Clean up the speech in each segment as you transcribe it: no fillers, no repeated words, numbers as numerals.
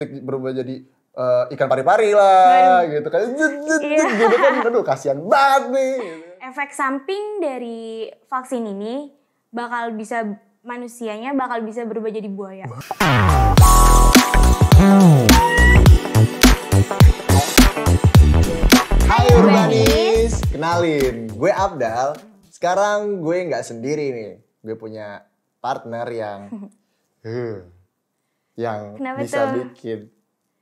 berubah jadi ikan pari-pari lah gitu kan. Gitu kan, aduh kasihan banget nih. Efek samping dari vaksin ini manusianya bakal bisa berubah jadi buaya. Hai Urbanis, kenalin gue Abdal. Sekarang gue nggak sendiri nih, gue punya partner yang Kenapa bisa tuh? bikin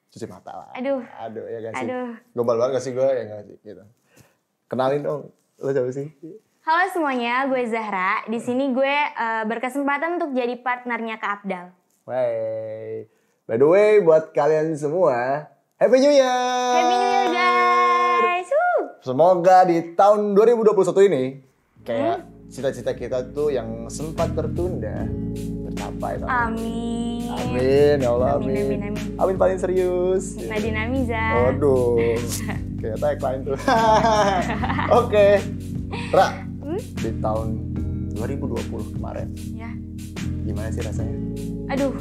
cuci mata lah. Aduh ya gak sih? Aduh. Gombal banget gak sih gue? Ya gak sih? Gitu. Kenalin dong, lo siapa sih? Halo semuanya, gue Zahra. Di sini gue berkesempatan untuk jadi partnernya Kak Abdal. Wey. By the way, buat kalian semua, Happy New Year! Happy New Year guys! Semoga di tahun 2021 ini, kayak cita-cita kita tuh yang sempat tertunda, tercapai. Amin. Amin, ya Allah, Amin. Amin paling serius. Nadine Amiza. Waduh, kayak tagline tuh. Oke, Ra, di tahun 2020 kemarin, Ya. gimana sih rasanya? Aduh,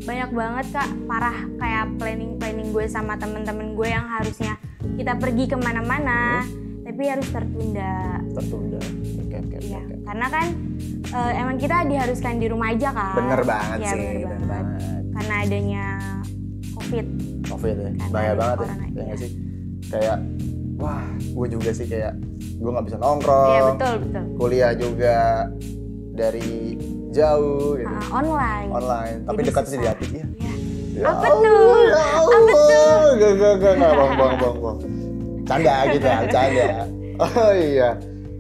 banyak banget Kak, parah. Kayak planning gue sama temen-temen gue yang harusnya kita pergi kemana-mana, tapi harus tertunda. Tertunda. Oke. Iya, karena kan emang kita diharuskan di rumah aja kan. Bener banget ya, sih, bener bener banget. banget. Karena adanya COVID Ya, Karena bahaya ada banget corona, ya iya. nggak sih? Kayak, wah, gue juga sih kayak, gue nggak bisa nongkrong. Iya, betul. Kuliah juga dari jauh gitu. Online. Tapi Jadi dekat sih di susah. hati ya. Iya. Ya Apa Allah, tuh? ya Allah. Apa tuh? Gak, bang. Canda gitu lah, canda. Oh iya.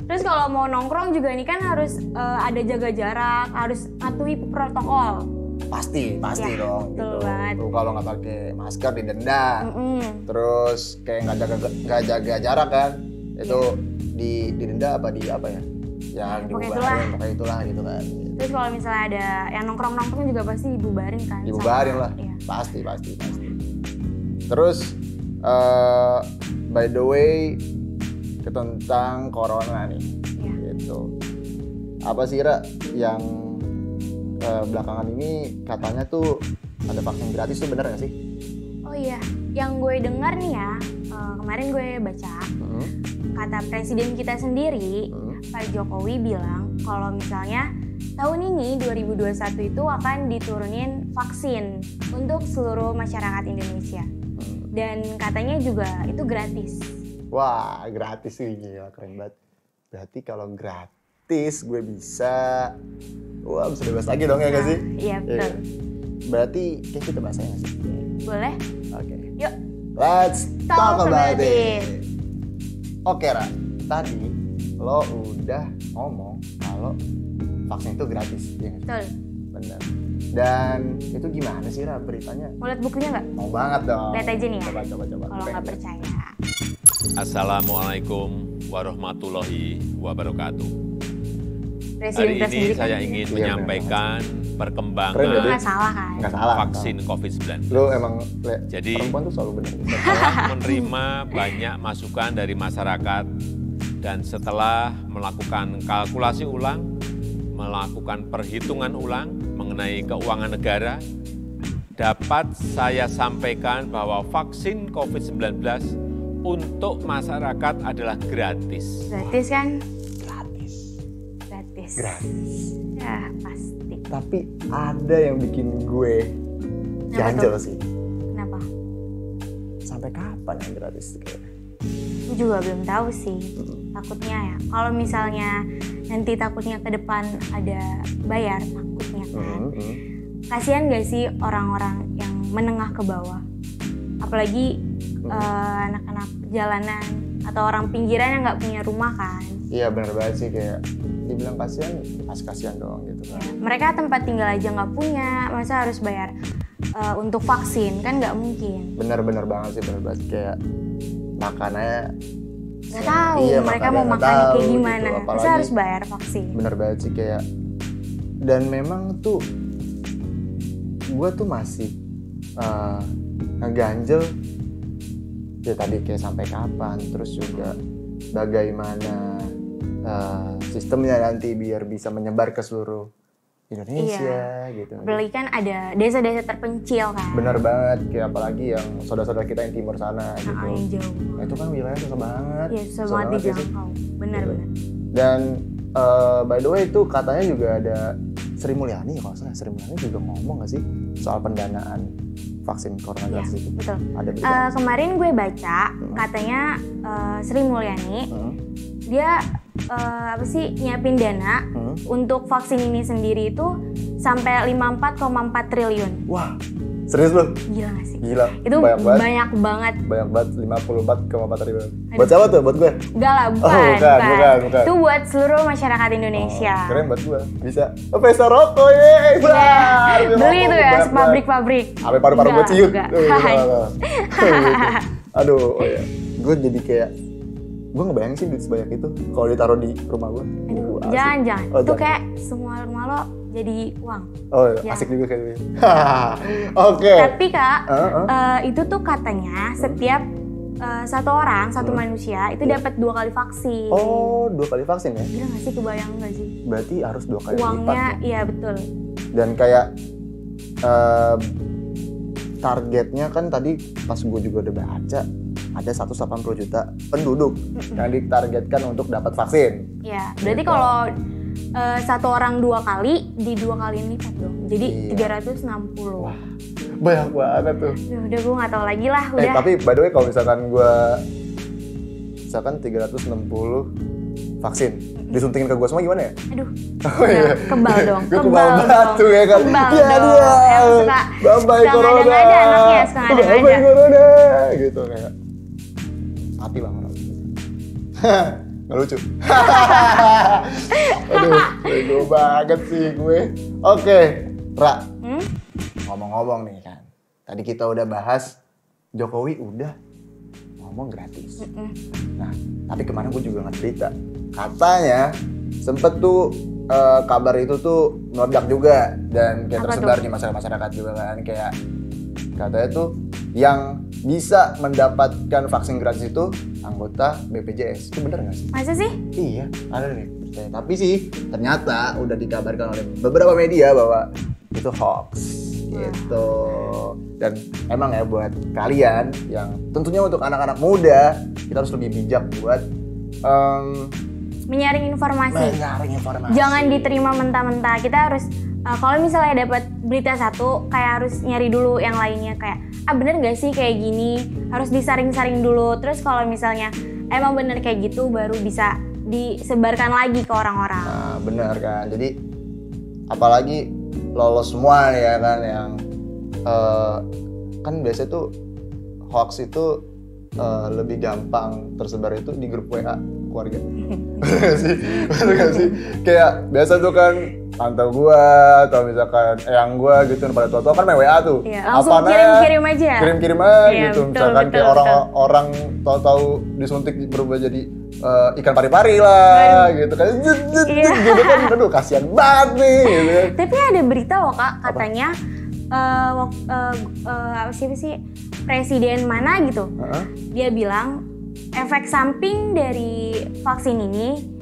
Terus kalau mau nongkrong juga nih kan harus ada jaga jarak, harus patuhi protokol. Pasti Ya, dong betul gitu. banget. Lu kalau nggak pakai masker didenda. Terus kayak nggak jaga jarak kan, itu didenda apa ya? Yang dibubarin, pokoknya itulah gitu kan. Terus kalau misalnya ada yang nongkrong juga pasti dibubarin kan? Dibubarin lah, Iya. pasti. Terus by the way tentang corona nih, gitu. Apa sih Ra yang belakangan ini katanya tuh ada vaksin gratis tuh, bener nggak sih? Oh iya, yang gue dengar nih ya, kemarin gue baca kata presiden kita sendiri, Pak Jokowi bilang kalau misalnya tahun ini 2021 itu akan diturunin vaksin untuk seluruh masyarakat Indonesia. Dan katanya juga itu gratis. Wah, gratis sih, gila, keren banget. Berarti kalau gratis gue bisa bebas lagi dong ya nggak sih? Iya, betul. Berarti kayak kita bahasanya nggak sih? Boleh? Oke. Yuk. Let's talk about it. it. Oke Ra, tadi lo udah ngomong kalau vaksin itu gratis, ya nggak sih? Betul. Bener. Dan itu gimana sih Ra beritanya? Mau lihat bukunya nggak? Mau banget dong. Lihat aja nih ya. Coba. Kalau nggak percaya. Assalamualaikum warahmatullahi wabarakatuh. Presiden Hari ini saya ingin menyampaikan perkembangan Nggak salah kan? Nggak salah. vaksin COVID-19. Lo emang Jadi, perempuan tuh selalu bener. Setelah menerima banyak masukan dari masyarakat dan setelah melakukan kalkulasi ulang, melakukan perhitungan ulang mengenai keuangan negara, dapat saya sampaikan bahwa vaksin COVID-19 untuk masyarakat adalah gratis. Gratis kan? Gratis. Ya, pasti. Tapi ada yang bikin gue ganjel sih. Kenapa? Sampai kapan yang gratis? Gue juga belum tahu sih. Takutnya ya. Kalau misalnya nanti takutnya ke depan ada bayar, takutnya kan. Kasihan gak sih orang-orang yang menengah ke bawah? Apalagi anak-anak jalanan atau orang pinggiran yang nggak punya rumah kan. Iya benar banget sih, kayak dibilang kasihan doang gitu kan. Ya, mereka tempat tinggal aja nggak punya, masa harus bayar untuk vaksin, kan nggak mungkin. Bener banget sih, bener banget, kayak makanannya Nggak tahu mereka mau makan kayak gimana, gitu. Masa harus bayar vaksin. Bener banget sih, kayak, dan memang tuh gue tuh masih ngeganjel ya tadi, kayak sampai kapan, terus juga bagaimana sistemnya nanti biar bisa menyebar ke seluruh Indonesia gitu. Apalagi kan ada desa-desa terpencil kan. Bener banget, kayak apalagi yang saudara-saudara kita yang timur sana gitu. Yang jauh. Nah, itu kan wilayah susah banget. Iya, susah banget dijangkau. Benar. Dan by the way itu katanya juga ada Sri Mulyani, kalau salah Sri Mulyani juga ngomong nggak sih soal pendanaan vaksin corona gratis itu? Betul. Ada berita. Kemarin gue baca katanya Sri Mulyani dia nyiapin dana untuk vaksin ini sendiri itu sampai 54,4 triliun. Wah, serius lu? Gila gak sih? Gila. Itu banyak banget. Banyak banget, 54,4 triliun. Buat siapa tuh? Buat gue? Enggak lah, bukan. Itu buat seluruh masyarakat Indonesia. Keren buat gue. Bisa. Pesta rokok ya. Beli itu ya, pabrik-pabrik. Sampai paru-paru gue ciut. Aduh, oh ya. Gue jadi kayak gue ngebayang sih duit sebanyak itu kalau ditaruh di rumah gue. Jangan. Itu kayak semua rumah lo jadi uang. Oh iya, asik juga kayak gitu. Oke. Tapi Kak, itu tuh katanya setiap satu manusia itu dapat 2 kali vaksin. Oh, 2 kali vaksin ya? Gila nggak sih, kebayang nggak sih? Berarti harus 2 kali lipat. Uangnya, iya betul. Dan kayak targetnya kan tadi pas gue juga udah baca ada 180 juta penduduk yang ditargetkan untuk dapat vaksin. Iya, berarti kalau satu orang 2 kali, di 2 kali lipat dong. Jadi 360. Wah, banyak banget tuh. Udah gue nggak tahu lagi lah, udah. Tapi by the way kalau misalkan 360 vaksin disuntikin ke gue semua gimana ya? Aduh, kebal dong. Gue kebal batu ya kan? Iya dia. Bye-bye corona. Suka ada anaknya, suka ada. Bye-bye corona. Gitu kayak. Mati lah orang. Nggak lucu. Aduh, bego banget sih gue. Oke, Ra. Ngomong-ngomong nih kan. Tadi kita udah bahas Jokowi udah ngomong gratis. Nah, tapi kemarin gue juga ngeliat berita. Katanya sempet tuh kabar itu tuh meledak juga dan kayak tersebar di masyarakat juga kan, kayak katanya tuh yang bisa mendapatkan vaksin gratis itu anggota BPJS. Itu bener nggak sih? Masa sih? Iya, ada nih. Tapi sih ternyata udah dikabarkan oleh beberapa media bahwa itu hoax gitu. Dan emang ya buat kalian yang tentunya untuk anak-anak muda, kita harus lebih bijak buat menyaring informasi. Jangan diterima mentah-mentah. Kita harus kalau misalnya dapat berita satu, kayak harus nyari dulu yang lainnya, kayak bener gak sih kayak gini, harus disaring-saring dulu. Terus kalau misalnya emang bener kayak gitu, baru bisa disebarkan lagi ke orang-orang. Nah, bener kan. Jadi apalagi lolos semua ya kan, yang kan biasanya tuh hoax itu lebih gampang tersebar itu di grup WA keluarga. Bener gak sih? Kayak biasa tuh kan tante gua atau misalkan eyang gua gitu pada tua-tua kan main WA tuh. Iya, langsung kirim-kirim aja. Kirim-kirim aja iya, gitu. Betul, misalkan betul, kayak orang tahu-tahu disuntik berubah jadi ikan pari-pari lah gitu kan. Gitu kan, aduh kasihan banget nih gitu. Tapi ada berita loh Kak, katanya siapa sih presiden mana gitu. Dia bilang efek samping dari vaksin ini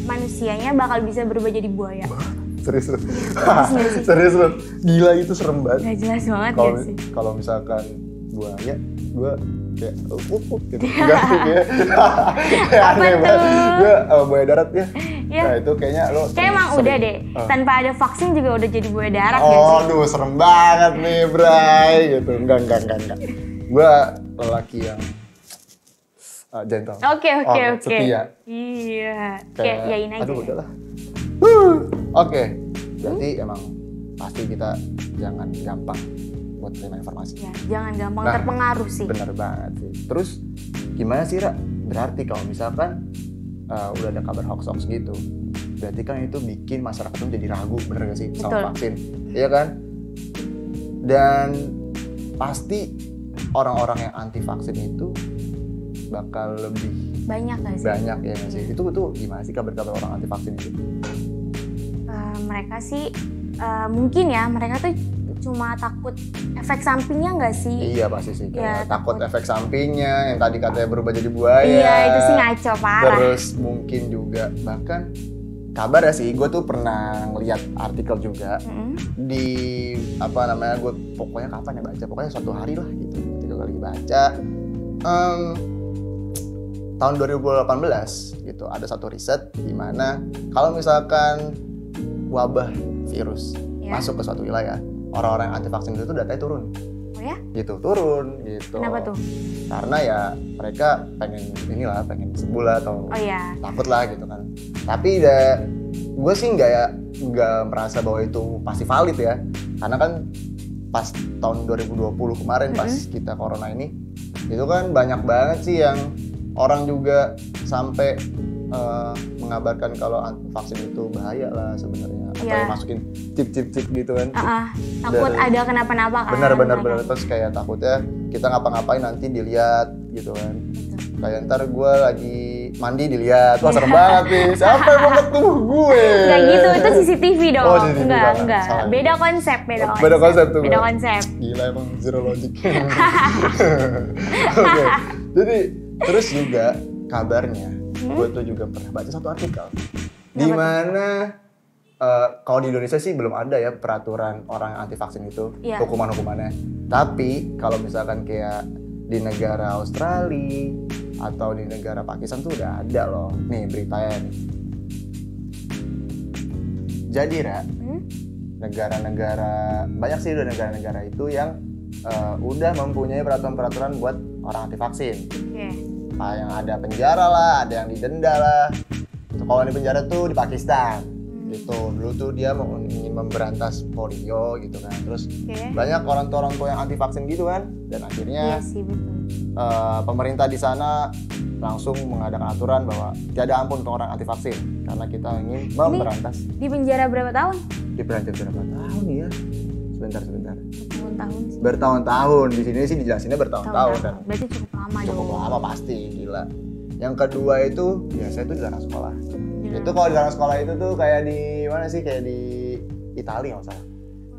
manusianya bakal bisa berubah jadi buaya. Serius lu? Gila, itu serem banget. Gak jelas banget ya sih. Kalau misalkan buaya, gue kayak gitu. Enggak sih kayak. Apa tuh? Gue buaya darat ya. Nah itu kayaknya lo. Kayak emang udah deh. Tanpa ada vaksin juga udah jadi buaya darat ya sih. Aduh serem banget nih Bray gitu. Enggak. Gue lelaki yang gentle. Oke. Setia. Iya. Kayak yain aja. Aduh udahlah. Oke. Berarti emang pasti kita jangan gampang buat terima informasi. Ya, jangan gampang terpengaruh sih. Bener banget sih. Terus gimana sih Ra? Berarti kalau misalkan udah ada kabar hoax gitu, berarti kan itu bikin masyarakat itu jadi ragu, bener gak sih? Betul. Sama vaksin. Iya kan? Dan pasti orang-orang yang anti vaksin itu bakal lebih banyak gak sih? Banyak ya gak sih? Itu gimana sih kabar-kabar orang anti vaksin itu? Mereka sih mungkin ya, mereka tuh cuma takut efek sampingnya nggak sih? Iya pasti sih, kayak takut efek sampingnya yang tadi katanya berubah jadi buaya. Iya itu sih ngaco parah. Terus mungkin juga bahkan kabar ya sih, gue tuh pernah ngeliat artikel juga di apa namanya, gue pokoknya kapan ya baca, pokoknya suatu hari lah gitu, ketika gue lagi baca tahun 2018 gitu, ada satu riset di mana kalau misalkan wabah virus masuk ke suatu wilayah, orang-orang yang anti vaksin itu datanya turun. Oh ya? Gitu, turun gitu. Kenapa tuh? Karena ya mereka pengen sembuh lah atau takut lah gitu kan. Tapi gue sih nggak merasa bahwa itu pasti valid ya. Karena kan pas tahun 2020 kemarin pas kita corona ini, itu kan banyak banget sih yang orang juga sampai mengabarkan kalau vaksin itu bahaya lah sebenarnya, atau yang masukin chip gitu kan. Takut ada kenapa-napa kan. Benar. Terus kayak takutnya kita ngapa-ngapain nanti dilihat gitu kan. Kayak ntar gue lagi mandi dilihat, wah serem banget nih, siapa yang mau ketemu gue? Nggak gitu, itu CCTV dong. Oh, CCTV enggak. Beda konsep. Tuh. Beda konsep. Gila emang zero logic. Oke. Jadi terus juga kabarnya, gue tuh juga pernah baca satu artikel di mana kalau di Indonesia sih belum ada ya peraturan orang anti vaksin itu, hukuman-hukumannya. Tapi kalau misalkan kayak di negara Australia atau di negara Pakistan tuh udah ada loh. Nih beritanya nih. Jadi negara-negara, banyak sih udah negara-negara itu yang udah mempunyai peraturan-peraturan buat orang anti vaksin. Yang ada penjara lah, ada yang didenda lah. Kalau di penjara tuh di Pakistan gitu. Dulu tuh dia ingin memberantas polio gitu kan. Terus banyak orang tua yang anti vaksin gitu kan. Dan akhirnya pemerintah di sana langsung mengadakan aturan bahwa tiada ampun untuk orang anti vaksin karena kita ingin memberantas. Di penjara berapa tahun? Di penjara berapa tahun ya? Sebentar. Bertahun-tahun sih. Bertahun-tahun. Di sini sih dijelasinnya bertahun-tahun kan. Berarti cukup lama dong. Cukup lama pasti, gila. Yang kedua itu biasanya itu dilarang sekolah. Itu kalau dilarang sekolah itu tuh kayak di mana sih? Kayak di Italia nggak salah.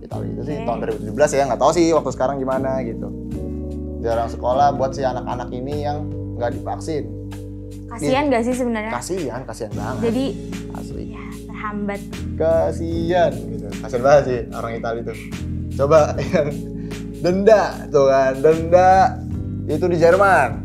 Italia itu sih tahun 2017 ya, nggak tahu sih waktu sekarang gimana gitu. Dilarang sekolah buat si anak-anak ini yang nggak divaksin. Kasian nggak sih sebenarnya? Kasian banget. Jadi asli. Ya, terhambat. Kasian gitu. Kasian banget sih orang Italia itu. Coba yang denda tuh kan, denda itu di Jerman.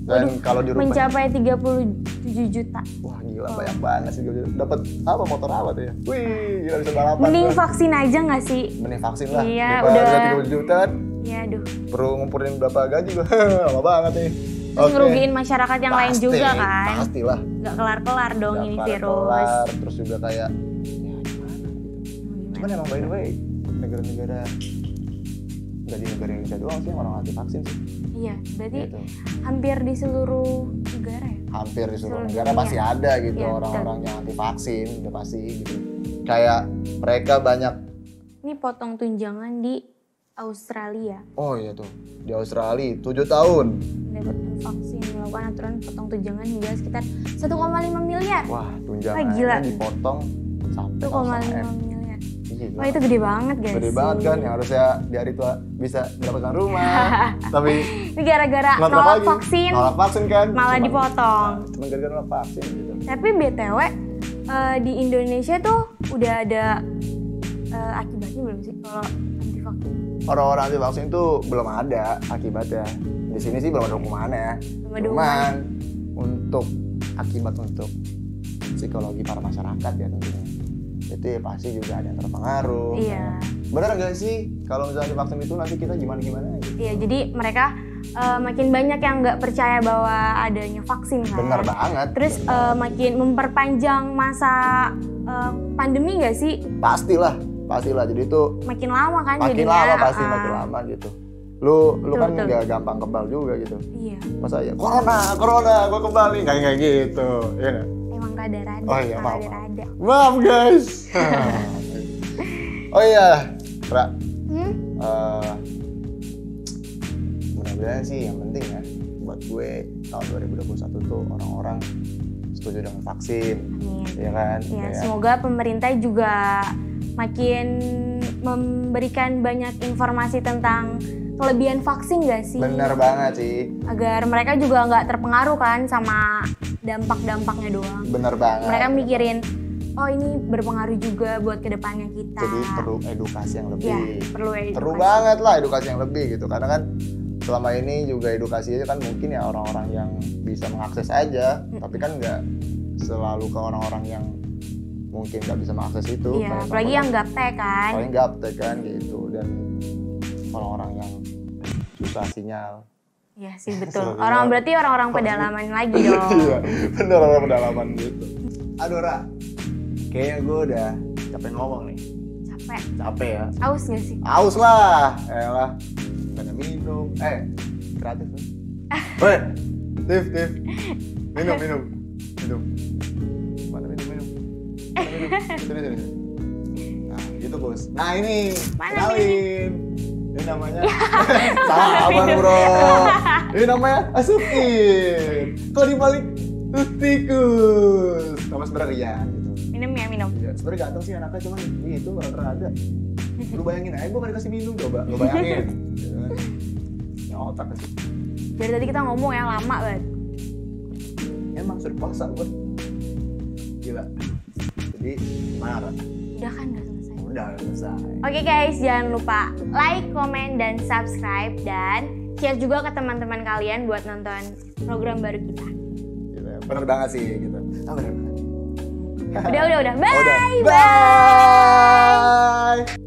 Dan kalau di rumah mencapai 37 juta. Wah gila, banyak banget sih. Dapat apa, motor apa tuh ya? Wih, gila bisa balapan. Mending vaksin aja nggak sih? Mending vaksin lah. Iya, udah 37 juta kan. Iya, aduh. Perlu ngumpulin berapa gaji gua. Lama banget nih. Terus ngerugiin masyarakat yang lain juga kan. Pastilah. Gak kelar-kelar dong ini virus. Kelar. Terus juga kayak ya gimana gitu. Cuman emang by the way, negara-negara nggak di negara Indonesia doang sih yang orang anti vaksin sih. Iya, berarti gitu. Hampir di seluruh negara ya? Hampir di seluruh negara pasti ada gitu orang-orang yang anti vaksin, udah pasti gitu. Kayak mereka banyak. Ini potong tunjangan di Australia. Oh iya tuh, di Australia 7 tahun. Mendapatkan vaksin, melakukan aturan potong tunjangan hingga sekitar 1,5 miliar. Wah, tunjangannya dipotong sampai 1,5 miliar. Gila. Wah itu gede banget guys. Gede banget kan, yang harusnya di hari tua bisa mendapatkan rumah. Tapi ini gara-gara nolak vaksin. Nolak vaksin kan. Malah dipotong. Cuma gara-gara nolak vaksin gitu. Tapi BTW di Indonesia tuh udah ada akibatnya belum sih kalau anti vaksin? Orang-orang anti vaksin tuh belum ada akibatnya. Di sini sih belum ada hukumannya. Cuman untuk akibat untuk psikologi para masyarakat ya tentunya. Itu ya pasti juga ada yang terpengaruh. Iya. Benar nggak sih kalau misalnya divaksin itu nanti kita gimana gitu? Iya, jadi mereka makin banyak yang nggak percaya bahwa adanya vaksin kan. Benar banget. Terus makin memperpanjang masa pandemi nggak sih? Pastilah. Jadi itu makin lama kan makin jadinya. Makin lama makin lama gitu. Lu kan nggak gampang kebal juga gitu. Iya. Masa ya corona gua kembali kayak gitu. Iya. Emang rada-rada. Oh iya, maaf guys. Oh iya, Pra. Mudah-mudahan sih yang penting ya buat gue tahun 2021 tuh orang-orang setuju dengan vaksin. Iya kan? Iya, semoga pemerintah juga makin memberikan banyak informasi tentang kelebihan vaksin gak sih? Bener banget sih. Agar mereka juga nggak terpengaruh kan sama dampak-dampaknya doang. Bener banget. Mereka mikirin oh ini berpengaruh juga buat kedepannya kita. Jadi perlu edukasi yang lebih. Ya, perlu edukasi. Perlu banget lah edukasi yang lebih gitu. Karena kan selama ini juga edukasi aja kan mungkin ya orang-orang yang bisa mengakses aja, tapi kan nggak selalu ke orang-orang yang mungkin nggak bisa mengakses itu. Iya, apalagi yang gaptek kan. Apalagi gaptek kan gitu, dan orang-orang yang susah sinyal. Iya sih betul. Berarti orang-orang pedalaman lagi dong. Iya, bener orang pedalaman gitu. Aduh Ra, kayaknya gue udah capek ngomong nih. Capek ya. Aus gak sih? Aus lah, elah. Banyak minum. Kreatif nih. Woi, Tif. Minum. Mana minum. Sini. Nah, gitu bos. Nah ini, kenalin. Ini namanya sabar bro. Ini namanya Asukin. Kok dibalik tikus. Nama sebenarnya Rian gitu. Minum. Ya, sebenarnya ganteng sih anaknya, cuman itu rada. Lu bayangin aja gue gak dikasih minum coba. Lu bayangin. Ya otak sih. Dari tadi kita ngomong yang lama banget. Emang sudah puasa gue. Gila. Jadi marah. Udah kan udah selesai. Udah selesai. Oke guys, jangan lupa like, comment, dan subscribe, dan share juga ke teman-teman kalian buat nonton program baru kita. Gitu. Bener banget sih gitu. Bener banget. Udah. Bye. Bye.